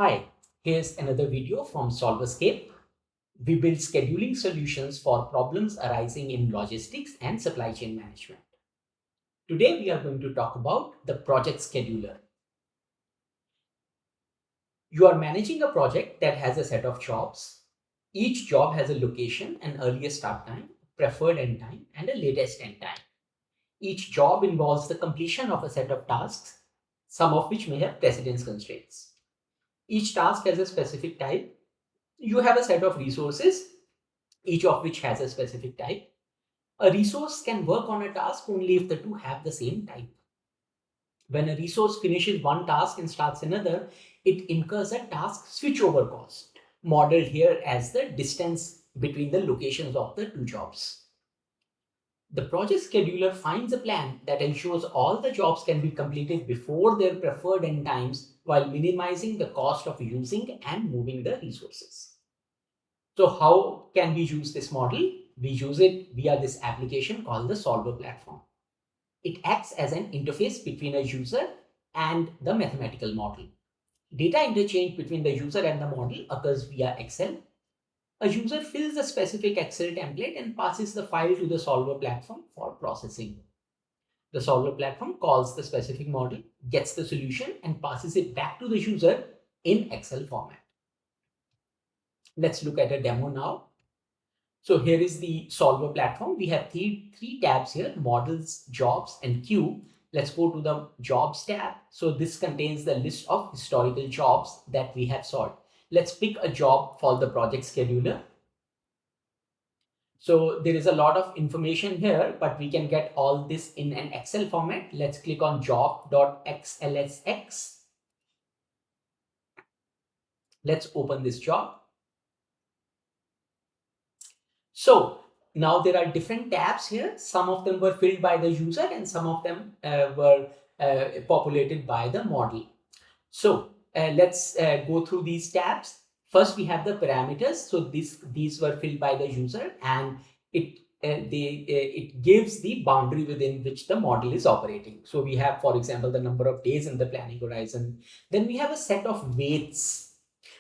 Hi, here's another video from Solverscape. We build scheduling solutions for problems arising in logistics and supply chain management. Today, we are going to talk about the project scheduler. You are managing a project that has a set of jobs. Each job has a location, an earliest start time, preferred end time, and a latest end time. Each job involves the completion of a set of tasks, some of which may have precedence constraints. Each task has a specific type. You have a set of resources, each of which has a specific type. A resource can work on a task only if the two have the same type. When a resource finishes one task and starts another, it incurs a task switchover cost, modeled here as the distance between the locations of the two jobs. The project scheduler finds a plan that ensures all the jobs can be completed before their preferred end times while minimizing the cost of using and moving the resources. So how can we use this model? We use it via this application called the Solver platform. It acts as an interface between a user and the mathematical model. Data interchange between the user and the model occurs via Excel. A user fills a specific Excel template and passes the file to the Solver platform for processing. The Solver platform calls the specific model, gets the solution, and passes it back to the user in Excel format. Let's look at a demo now. So here is the Solver platform. We have three tabs here: models, jobs, and queue. Let's go to the jobs tab. So this contains the list of historical jobs that we have solved. Let's pick a job for the project scheduler. So there is a lot of information here, but we can get all this in an Excel format. Let's click on job.xlsx. Let's open this job. So now there are different tabs here. Some of them were filled by the user and some of them were populated by the model. So let's go through these tabs. First, we have the parameters. So these were filled by the user, and it gives the boundary within which the model is operating. So we have, for example, the number of days in the planning horizon. Then we have a set of weights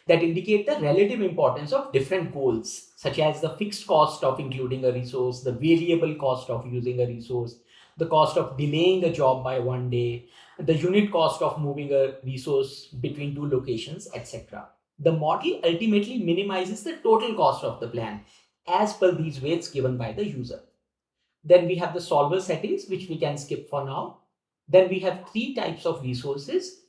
that indicate the relative importance of different goals, such as the fixed cost of including a resource, the variable cost of using a resource, the cost of delaying a job by one day, the unit cost of moving a resource between two locations, etc. The model ultimately minimizes the total cost of the plan as per these weights given by the user. Then we have the solver settings, which we can skip for now. Then we have three types of resources,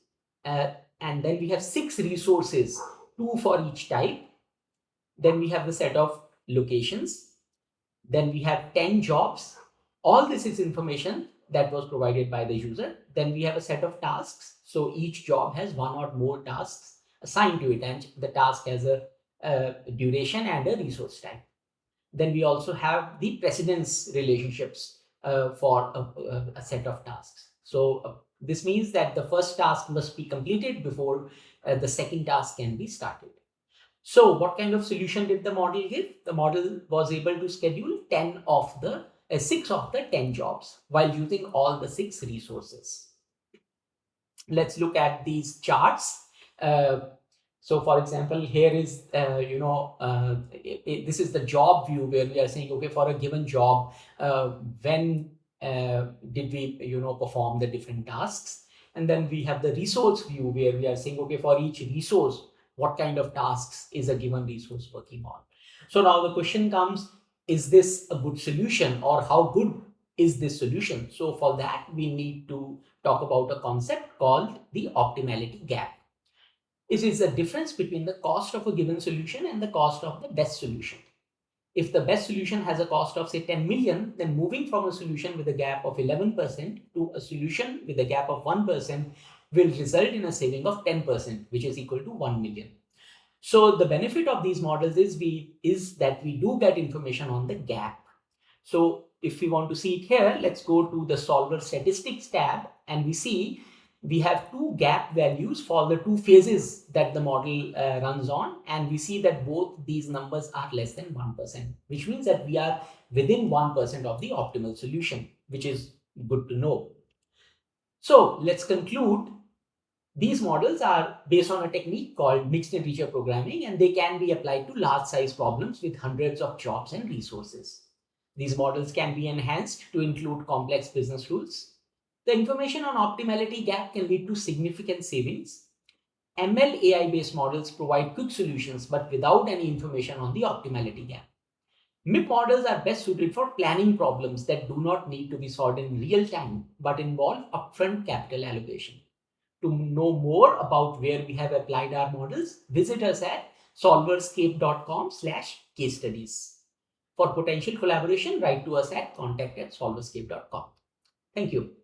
and then we have 6 resources, 2 for each type. Then we have the set of locations. Then we have 10 jobs. All this is information that was provided by the user. Then we have a set of tasks. So each job has one or more tasks assigned to it, and the task has a duration and a resource type. Then we also have the precedence relationships for a set of tasks. So this means that the first task must be completed before the second task can be started. So what kind of solution did the model give? The model was able to schedule 6 of the 10 jobs while using all the 6 resources. Let's look at these charts. So for example, here is, this is the job view where we are saying, okay, for a given job, when did we, perform the different tasks? And then we have the resource view where we are saying, okay, for each resource, what kind of tasks is a given resource working on? So now the question comes, is this a good solution, or how good is this solution? So for that, we need to talk about a concept called the optimality gap. It is the difference between the cost of a given solution and the cost of the best solution. If the best solution has a cost of, say, 10 million, then moving from a solution with a gap of 11% to a solution with a gap of 1% will result in a saving of 10%, which is equal to 1 million. So the benefit of these models is that we do get information on the gap. So if we want to see it here, let's go to the solver statistics tab, and we see we have 2 gap values for the 2 phases that the model runs on, and we see that both these numbers are less than 1%, which means that we are within 1% of the optimal solution, which is good to know. So let's conclude These models are based on a technique called mixed integer programming, and they can be applied to large size problems with hundreds of jobs and resources. These models can be enhanced to include complex business rules. The information on optimality gap can lead to significant savings. ML AI based models provide quick solutions but without any information on the optimality gap. MIP models are best suited for planning problems that do not need to be solved in real time but involve upfront capital allocation. To know more about where we have applied our models, visit us at solverscape.com/case studies. For potential collaboration, write to us at contact@solverscape.com. Thank you.